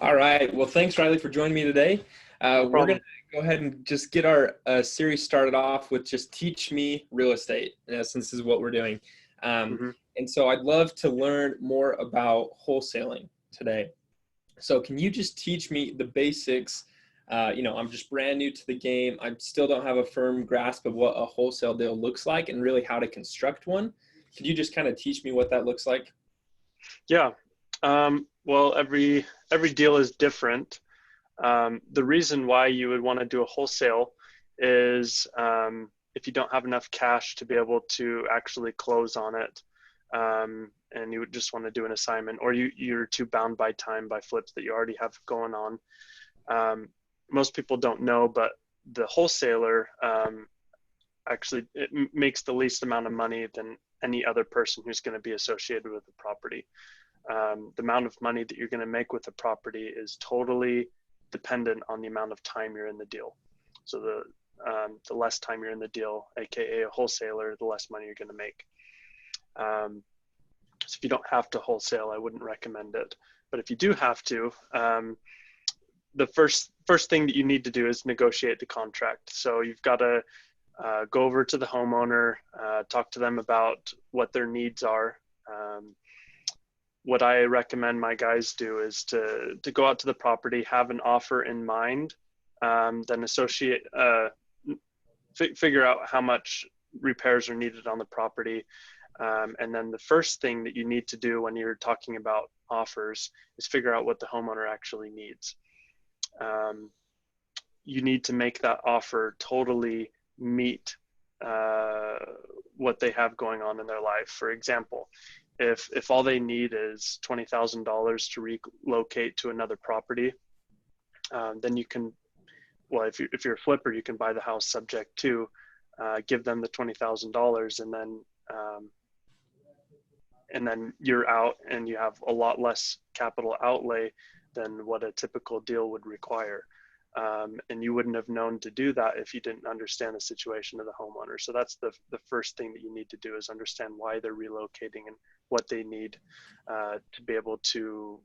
All right. Well, thanks, Riley, for joining me today. No We're going problem. to go ahead and just get our series started off with just teach me real estate, since this is what we're doing. Um, hmm and so I'd love to learn more about wholesaling today. So can you just teach me the basics? I'm just brand new to the game. I still don't have a firm grasp of what a wholesale deal looks like and really how to construct one. Could you just kind of teach me what that looks like? Yeah. Well, every deal is different. The reason why you would want to do a wholesale is if you don't have enough cash to be able to actually close on it, and you would just want to do an assignment, or you're too bound by time by flips that you already have going on. Most people don't know, but the wholesaler actually makes the least amount of money than any other person who's going to be associated with the property. The amount of money that you're going to make with the property is totally dependent on the amount of time you're in the deal. So the less time you're in the deal, aka a wholesaler, the less money you're going to make. So if you don't have to wholesale, I wouldn't recommend it. But if you do have to, the first thing that you need to do is negotiate the contract. So you've got to go over to the homeowner, talk to them about what their needs are. What I recommend my guys do is to go out to the property, have an offer in mind, then figure out how much repairs are needed on the property. And then the first thing that you need to do when you're talking about offers is figure out what the homeowner actually needs. You need to make that offer totally meet what they have going on in their life. For example, if all they need is $20,000 to relocate to another property, then you can, well, if you're a flipper, you can buy the house subject to, give them the $20,000, and then you're out and you have a lot less capital outlay than what a typical deal would require. And you wouldn't have known to do that if you didn't understand the situation of the homeowner. So that's the first thing that you need to do, is understand why they're relocating and what they need to be able to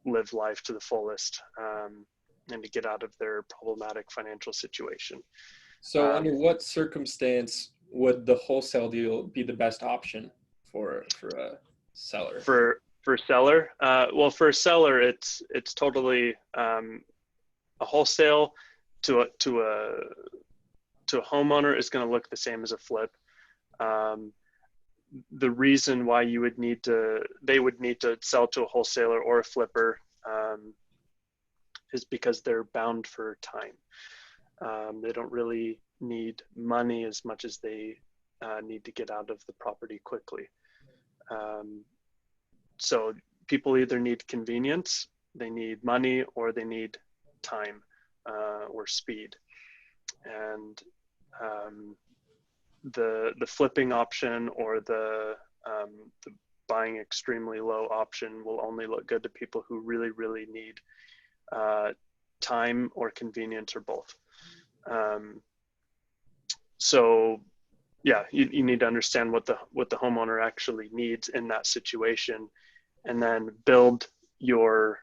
live life to the fullest, and to get out of their problematic financial situation. So under what circumstance would the wholesale deal be the best option for a seller? For seller, well, for a seller, it's totally a wholesale to a homeowner is going to look the same as a flip. The reason why they would need to sell to a wholesaler or a flipper, is because they're bound for time. They don't really need money as much as they need to get out of the property quickly. So people either need convenience, they need money, or they need time, or speed. And the flipping option or the buying extremely low option will only look good to people who really need time or convenience, or both. So yeah, you need to understand what the homeowner actually needs in that situation, and then build your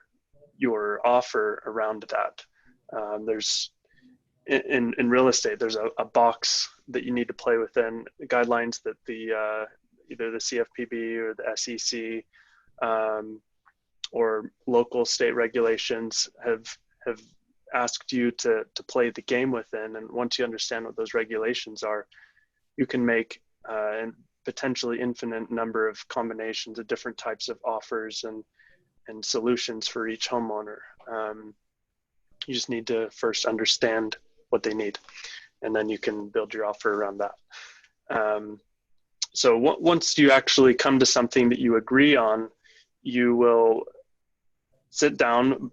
offer around that. There's in real estate, there's a box that you need to play within, guidelines that the either the CFPB or the SEC, or local state regulations have asked you to play the game within. And once you understand what those regulations are, you can make a potentially infinite number of combinations of different types of offers and solutions for each homeowner. You just need to first understand what they need, and then you can build your offer around that. So once you actually come to something that you agree on, you will sit down,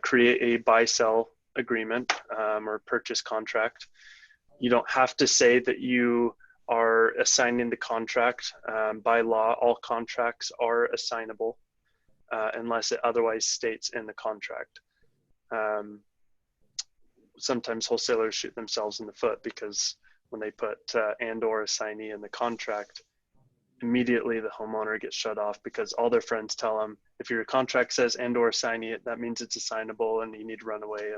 create a buy-sell agreement, or purchase contract. You don't have to say that you are assigning the contract. By law, all contracts are assignable, unless it otherwise states in the contract. Sometimes wholesalers shoot themselves in the foot, because when they put and or assignee in the contract, immediately the homeowner gets shut off because all their friends tell them, if your contract says and or signing it, that means it's assignable and you need to run away,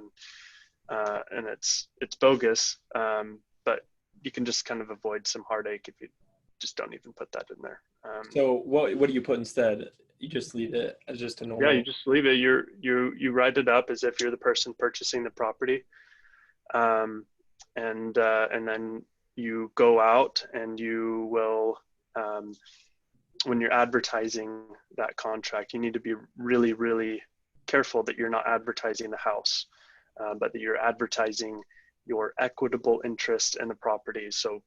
and it's bogus. But you can just kind of avoid some heartache if you just don't even put that in there. So what do you put instead? You just leave it as just a Yeah, normal. you just leave it. You write it up as if you're the person purchasing the property, and then you go out and you will, when you're advertising that contract, you need to be really, really careful that you're not advertising the house, but that you're advertising your equitable interest in the property. So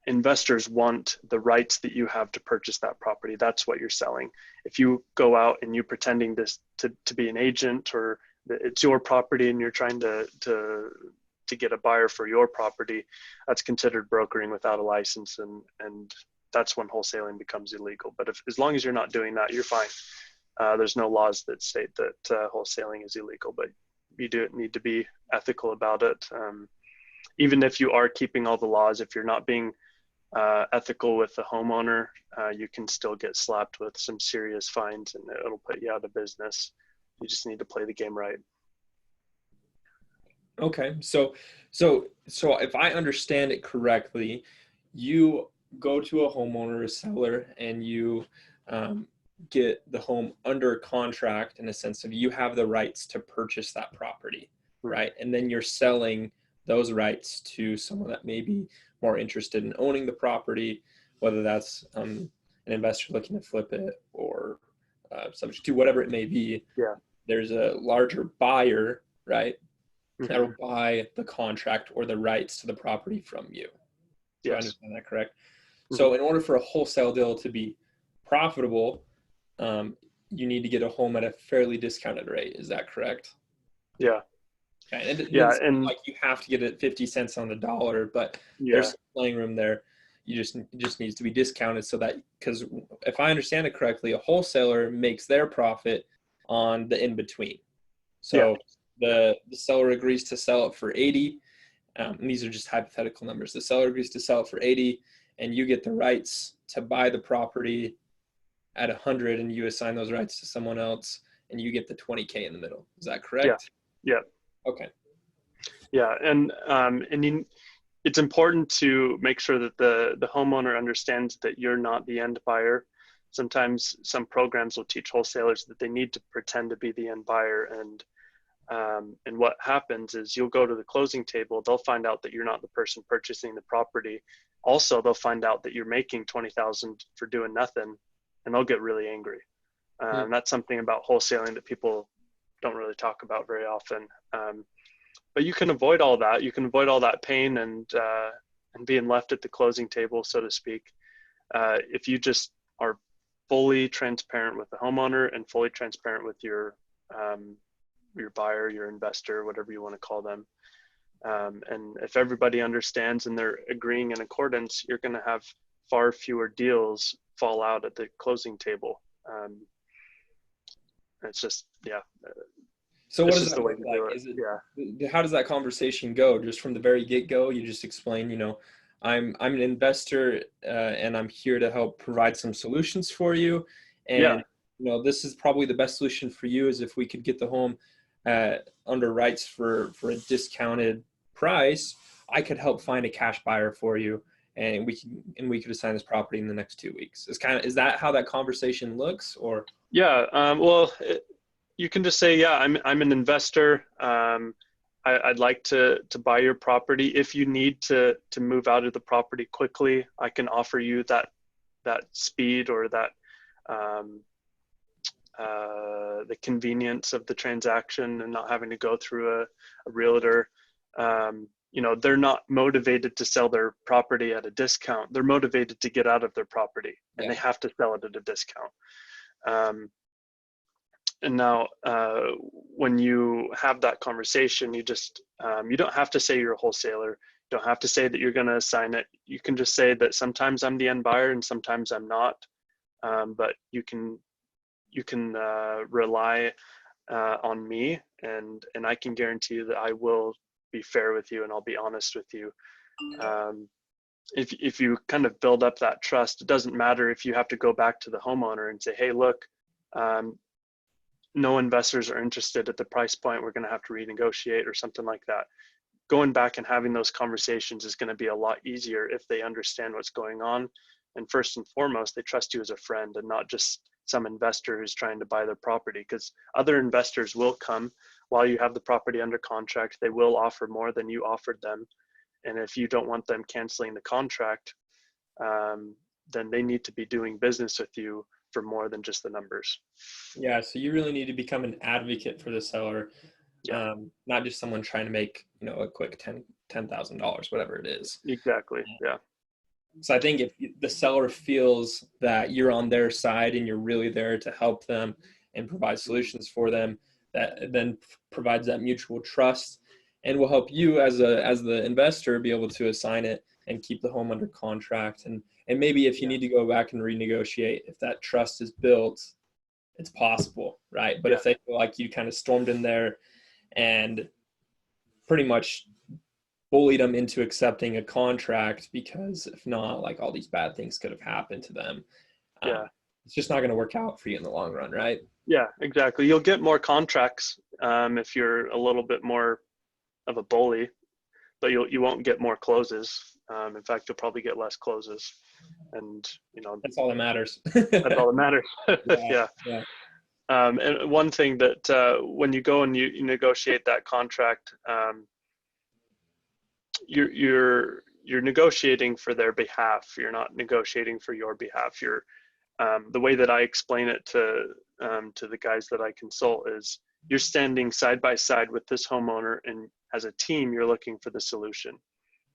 investors want the rights that you have to purchase that property. That's what you're selling. If you go out and you're pretending to be an agent, or it's your property and you're trying to get a buyer for your property, that's considered brokering without a license, and that's when wholesaling becomes illegal. But as long as you're not doing that, you're fine. There's no laws that state that wholesaling is illegal, but you do need to be ethical about it. Even if you are keeping all the laws, if you're not being ethical with the homeowner, you can still get slapped with some serious fines, and it'll put you out of business. You just need to play the game right. Okay, so if I understand it correctly, you go to a homeowner, a seller, and you get the home under contract in a sense of you have the rights to purchase that property, right? And then you're selling those rights to someone that may be more interested in owning the property, whether that's an investor looking to flip it, or subject to whatever it may be. Yeah. There's a larger buyer, right? Mm-hmm. That'll buy the contract or the rights to the property from you. Do I understand that correct? Mm-hmm. So in order for a wholesale deal to be profitable, you need to get a home at a fairly discounted rate. Is that correct? Yeah. Okay. And it's like you have to get it 50 cents on the dollar, but there's playing room there. It just needs to be discounted so that, because if I understand it correctly, a wholesaler makes their profit on the in-between. So the seller agrees to sell it for 80. And these are just hypothetical numbers. The seller agrees to sell it for 80, and you get the rights to buy the property at 100, and you assign those rights to someone else, and you get the 20K in the middle. Is that correct? Yeah. Okay. Yeah, and it's important to make sure that the homeowner understands that you're not the end buyer. Sometimes some programs will teach wholesalers that they need to pretend to be the end buyer, and what happens is you'll go to the closing table, they'll find out that you're not the person purchasing the property. Also, they'll find out that you're making $20,000 for doing nothing, and they'll get really angry. That's something about wholesaling that people don't really talk about very often. But you can avoid all that. You can avoid all that pain and being left at the closing table, so to speak, if you just are fully transparent with the homeowner and fully transparent with your buyer, your investor, whatever you want to call them. And if everybody understands and they're agreeing in accordance, you're going to have far fewer deals fall out at the closing table. It's just, So what does that look like? How does that conversation go? Just from the very get-go, you just explain, I'm an investor and I'm here to help provide some solutions for you. And, this is probably the best solution for you is if we could get the home under rights for a discounted price, I could help find a cash buyer for you. And we could assign this property in the next 2 weeks. Is that how that conversation looks, or? Yeah. You can just say, I'm an investor. I'd like to buy your property. If you need to move out of the property quickly, I can offer you that speed or that the convenience of the transaction and not having to go through a realtor. They're not motivated to sell their property at a discount. They're motivated to get out of their property, and they have to sell it at a discount. And now, when you have that conversation, you just you don't have to say you're a wholesaler. You don't have to say that you're going to assign it. You can just say that sometimes I'm the end buyer and sometimes I'm not. But you can rely on me, and I can guarantee you that I will be fair with you and I'll be honest with you. if you kind of build up that trust, it doesn't matter if you have to go back to the homeowner and say, hey, look, no investors are interested at the price point, we're going to have to renegotiate or something like that. Going back and having those conversations is going to be a lot easier if they understand what's going on. And first and foremost, they trust you as a friend and not just some investor who's trying to buy their property, because other investors will come while you have the property under contract. They will offer more than you offered them. And if you don't want them canceling the contract, then they need to be doing business with you for more than just the numbers. Yeah, so you really need to become an advocate for the seller, Yeah, not just someone trying to make, a quick $10,000, whatever it is. exactly. Yeah. So I think if the seller feels that you're on their side and you're really there to help them and provide solutions for them, that then provides that mutual trust and will help you as the investor be able to assign it and keep the home under contract. And maybe if you need to go back and renegotiate, if that trust is built, it's possible, right? But Yeah. if they feel like you kind of stormed in there and pretty much bullied them into accepting a contract, because if not, like, all these bad things could have happened to them. Yeah. It's just not going to work out for you in the long run, right? Yeah, exactly. You'll get more contracts if you're a little bit more of a bully, but you won't get more closes. In fact, you'll probably get less closes, and That's all that matters. that's all that matters. Yeah, Yeah. yeah. And one thing that when you go and you negotiate that contract, you're negotiating for their behalf. You're not negotiating for your behalf. You're the way that I explain it to the guys that I consult is you're standing side by side with this homeowner, and as a team, you're looking for the solution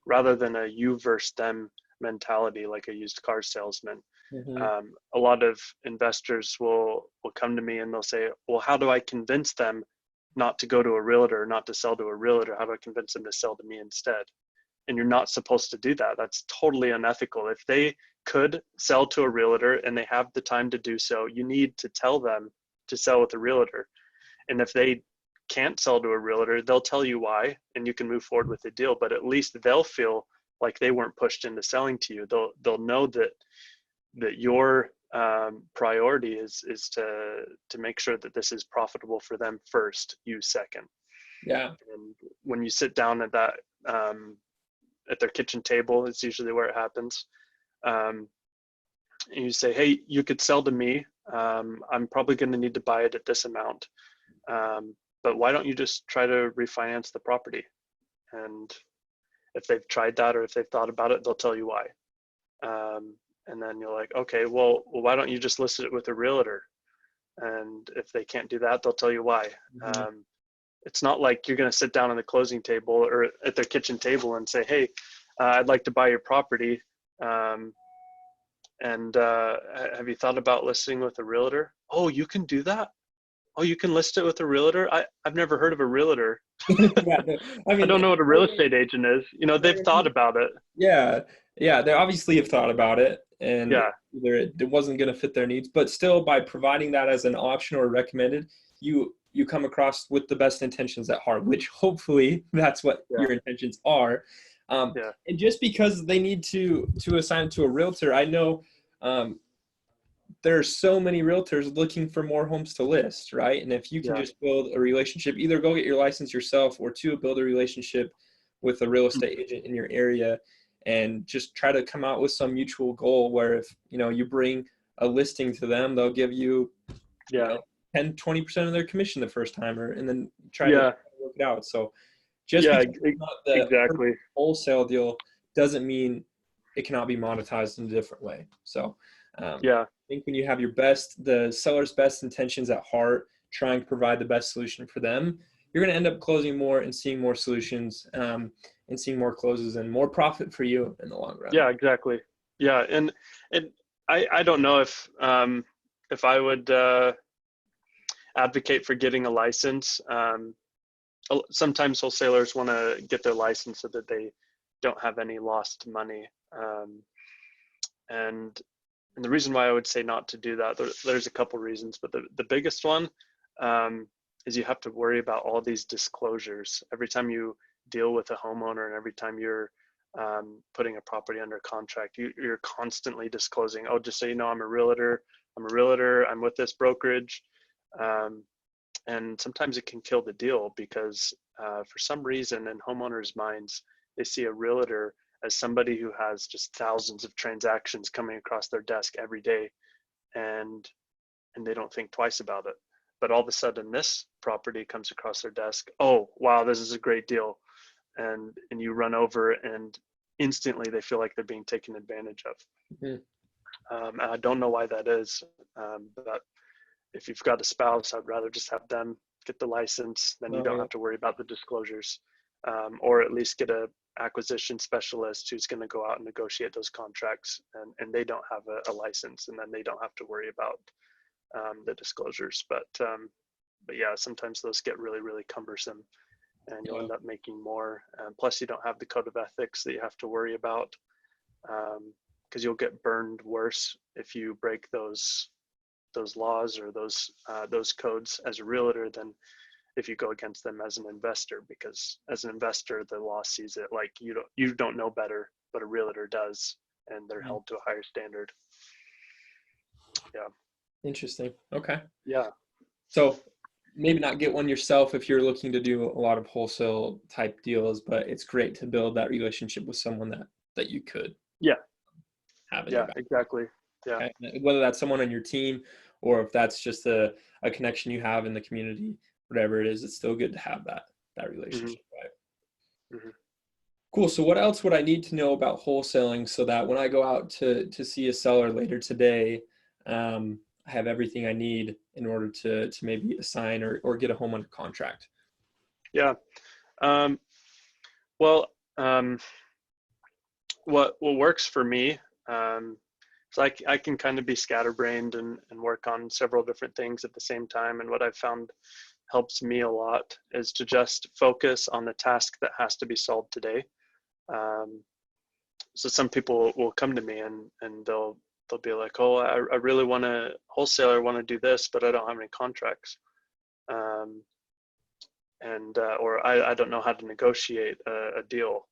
rather than a you versus them mentality like a used car salesman. Mm-hmm. A lot of investors will come to me and they'll say, well, how do I convince them not to go to a realtor, not to sell to a realtor? How do I convince them to sell to me instead? And you're not supposed to do that. That's totally unethical. If they could sell to a realtor and they have the time to do so, you need to tell them to sell with a realtor. And if they can't sell to a realtor, they'll tell you why, and you can move forward with the deal. But at least they'll feel like they weren't pushed into selling to you. They'll know that your priority is to make sure that this is profitable for them first, you second. Yeah. And when you sit down at that at their kitchen table, it's usually where it happens. And you say, hey, you could sell to me. I'm probably going to need to buy it at this amount. But why don't you just try to refinance the property? And if they've tried that or if they've thought about it, they'll tell you why. And then you're like, okay, well, why don't you just list it with a realtor? And if they can't do that, they'll tell you why. Mm-hmm. It's not like you're going to sit down at the closing table or at their kitchen table and say, hey, I'd like to buy your property. And have you thought about listing with a realtor? Oh, you can do that? Oh, you can list it with a realtor? I've never heard of a realtor. Yeah, I I mean, don't know what a real estate agent is. They've thought about it. yeah, yeah, they obviously have thought about it, and Yeah, either it wasn't going to fit their needs, but still, by providing that as an option or recommended, you come across with the best intentions at heart, which hopefully that's what yeah, your intentions are. yeah, And just because they need to assign it to a realtor, I know there are so many realtors looking for more homes to list, right? And if you can yeah. just build a relationship, either go get your license yourself or build a relationship with a real estate agent in your area, and just try to come out with some mutual goal where if, you bring a listing to them, they'll give you, Yeah, 10, 20% of their commission the first time, and then try to yeah, work it out. So just yeah, because it's not the exactly. wholesale deal doesn't mean it cannot be monetized in a different way. So Yeah, I think when you have the seller's best intentions at heart, trying to provide the best solution for them, you're going to end up closing more and seeing more solutions, and seeing more closes and more profit for you in the long run. yeah, exactly. Yeah, and I don't know if I would advocate for getting a license. Sometimes wholesalers want to get their license so that they don't have any lost money. And the reason why I would say not to do that, there's a couple reasons, but the biggest one is you have to worry about all these disclosures every time you deal with a homeowner, and every time you're putting a property under contract. You're constantly disclosing, oh, just so you know, I'm a realtor, I'm with this brokerage. And sometimes it can kill the deal because for some reason in homeowners' minds, they see a realtor as somebody who has just thousands of transactions coming across their desk every day, and they don't think twice about it. But all of a sudden this property comes across their desk. Oh, wow, this is a great deal. And you run over, and instantly they feel like they're being taken advantage of. And I don't know why that is. But if you've got a spouse, I'd rather just have them get the license. Then you don't have to worry about the disclosures, or at least get a acquisition specialist who's going to go out and negotiate those contracts, and they don't have a license, and then they don't have to worry about the disclosures. But yeah, sometimes those get really, really cumbersome, and you'll end up making more. Plus, you don't have the code of ethics that you have to worry about, because you'll get burned worse if you break those laws or those codes as a realtor than if you go against them as an investor. Because as an investor, the law sees it like you don't know better, but a realtor does, and they're held to a higher standard. Yeah. Interesting. Okay. Yeah. So maybe not get one yourself if you're looking to do a lot of wholesale type deals, but it's great to build that relationship with someone that you could have in your back. Exactly. Yeah. Okay? Whether that's someone on your team or if that's just a connection you have in the community, whatever it is, it's still good to have that relationship, right? Cool. So what else would I need to know about wholesaling so that when I go out to see a seller later today, I have everything I need in order to maybe assign or get a home under contract? Yeah. Well, what works for me, so I can kind of be scatterbrained and work on several different things at the same time. And what I've found helps me a lot is to just focus on the task that has to be solved today. So some people will come to me and they'll be like, oh, I really want to wholesaler, want to do this, but I don't have any contracts. Or I don't know how to negotiate a deal,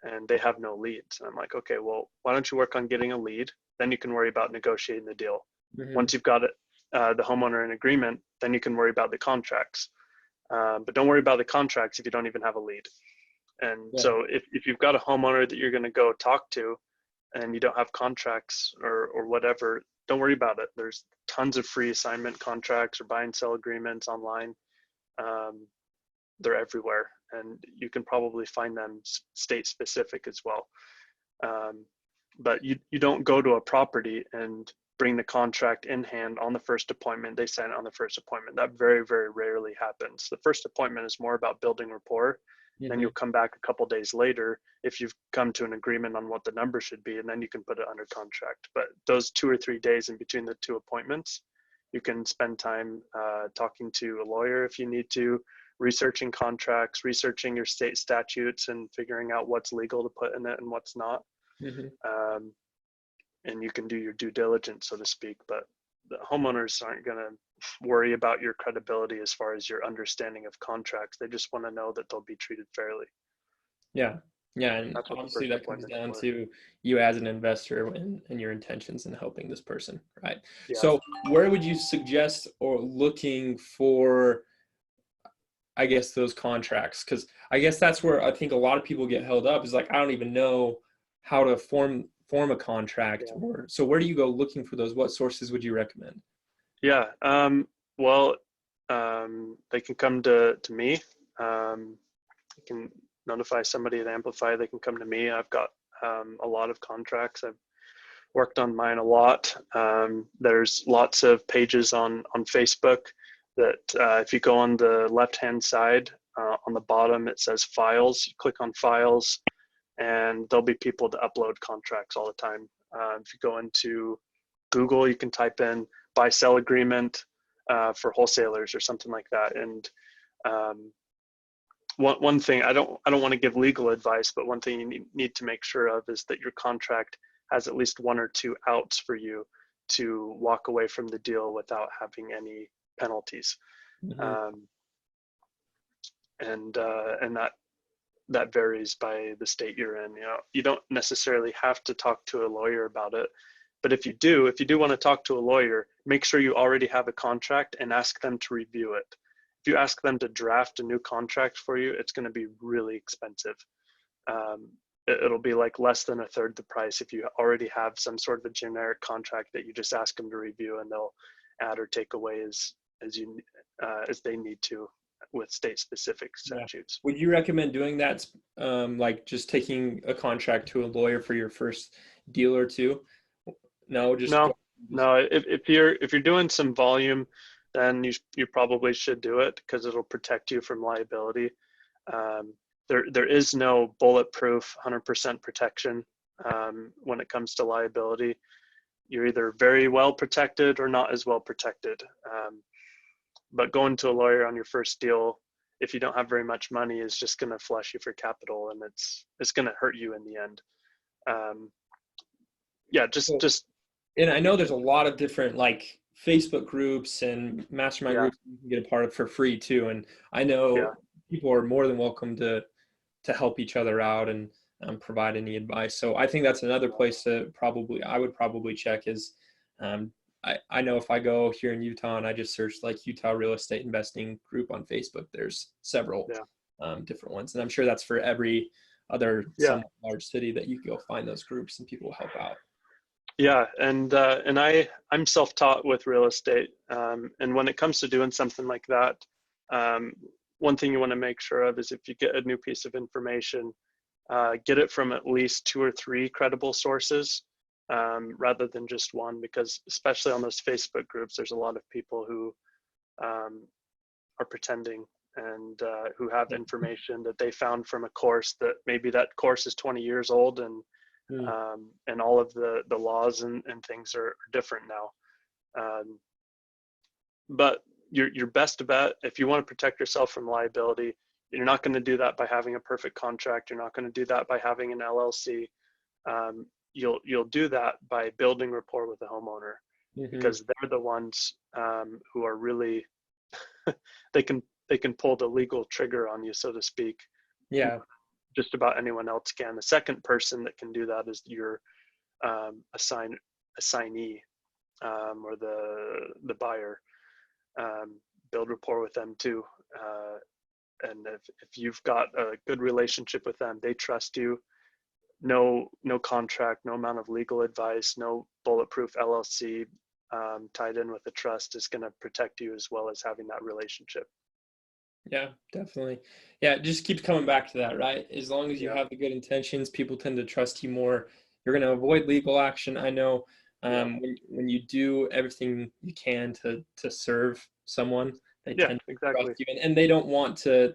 and they have no leads. And I'm like, okay, well, why don't you work on getting a lead? Then you can worry about negotiating the deal. Once you've got it, the homeowner in agreement, then you can worry about the contracts. But don't worry about the contracts if you don't even have a lead. And so if you've got a homeowner that you're going to go talk to and you don't have contracts or whatever, don't worry about it. There's tons of free assignment contracts or buy and sell agreements online. They're everywhere, and you can probably find them state specific as well. But you don't go to a property and bring the contract in hand on the first appointment. They sign it on the first appointment. That very, very rarely happens. The first appointment is more about building rapport. Then you'll come back a couple of days later if you've come to an agreement on what the number should be, and then you can put it under contract. But those 2 or 3 days in between the two appointments, you can spend time talking to a lawyer if you need to, researching contracts, researching your state statutes, and figuring out what's legal to put in it and what's not. And you can do your due diligence, so to speak. But the homeowners aren't going to worry about your credibility as far as your understanding of contracts. They just want to know that they'll be treated fairly. Yeah. And obviously that comes down to you as an investor and your intentions in helping this person, right? Yeah. So where would you suggest or looking for, I guess, those contracts? Because I guess that's where I think a lot of people get held up, is like, I don't even know how to form a contract. So where do you go looking for those? What sources would you recommend? Yeah. Well, they can come to me. You can notify somebody at Amplify. They can come to me. I've got a lot of contracts. I've worked on mine a lot. There's lots of pages on Facebook that if you go on the left-hand side, on the bottom, it says files. You click on files, and there'll be people to upload contracts all the time. If you go into Google, you can type in buy-sell agreement for wholesalers or something like that. And one thing, I don't want to give legal advice, but one thing you need to make sure of is that your contract has at least 1 or 2 outs for you to walk away from the deal without having any penalties. And that that varies by the state you're in. You don't necessarily have to talk to a lawyer about it, but if you do want to talk to a lawyer, make sure you already have a contract and ask them to review it. If you ask them to draft a new contract for you, it's going to be really expensive. It'll be like less than a third the price if you already have some sort of a generic contract that you just ask them to review, and they'll add or take away as they need to with state specific statutes. Would you recommend doing that, like just taking a contract to a lawyer for your first deal or two? No, if you're doing some volume, then you probably should do it, because it'll protect you from liability. There is no bulletproof 100% protection when it comes to liability. You're either very well protected or not as well protected. But going to a lawyer on your first deal, if you don't have very much money, is just going to flush you for capital, and it's going to hurt you in the end. And I know there's a lot of different like Facebook groups and mastermind groups you can get a part of for free too. And I know people are more than welcome to help each other out and provide any advice. So I think that's another place to I would probably check is, I know if I go here in Utah and I just search like Utah real estate investing group on Facebook, there's several different ones. And I'm sure that's for every other somewhat large city that you can go find those groups and people will help out. Yeah, and I'm self-taught with real estate, and when it comes to doing something like that, one thing you want to make sure of is if you get a new piece of information, get it from at least 2 or 3 credible sources, rather than just one, because especially on those Facebook groups, there's a lot of people who are pretending and who have information that they found from a course that maybe that course is 20 years old, and all of the laws and things are different now. But your best bet, if you want to protect yourself from liability, you're not going to do that by having a perfect contract. You're not going to do that by having an LLC. You'll do that by building rapport with the homeowner, because they're the ones who are really they can pull the legal trigger on you, so to speak. Yeah. Just about anyone else can. The second person that can do that is your assignee, or the buyer. Build rapport with them too, and if you've got a good relationship with them, they trust you. No contract, no amount of legal advice, no bulletproof LLC tied in with a trust is going to protect you, as well as having that relationship. Yeah, definitely. Yeah, it just keeps coming back to that, right? As long as you have the good intentions, people tend to trust you more. You're going to avoid legal action. I know when you do everything you can to serve someone, they tend to trust you, and they don't want to,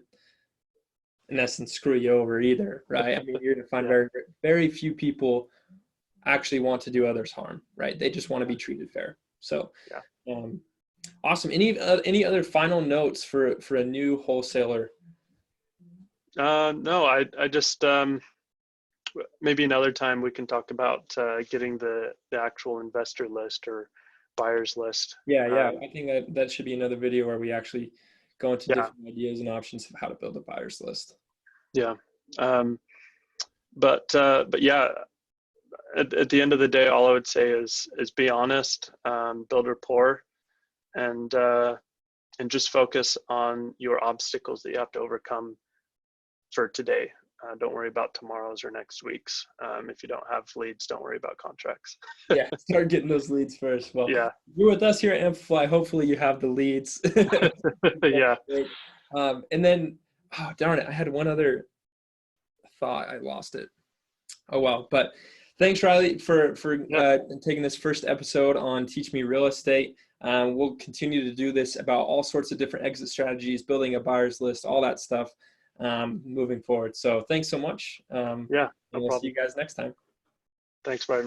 in essence, screw you over either, right? I mean, you're going to find very, very few people actually want to do others harm, right? They just want to be treated fair. So, awesome. Any other final notes for a new wholesaler? No, I just maybe another time we can talk about getting the actual investor list or buyers list. I think that should be another video where we actually go into different ideas and options of how to build a buyers list. But yeah, at the end of the day, all I would say is be honest, build rapport, and just focus on your obstacles that you have to overcome for today. Don't worry about tomorrow's or next week's. If you don't have leads, don't worry about contracts. Start getting those leads first. Well, you're with us here at Amplify. Hopefully you have the leads. And then, oh, darn it, I had one other thought. I lost it. Oh, well. But thanks, Riley, for taking this first episode on Teach Me Real Estate. We'll continue to do this about all sorts of different exit strategies, building a buyer's list, all that stuff. Moving forward. So thanks so much. And we'll see you guys next time. Thanks, Brian.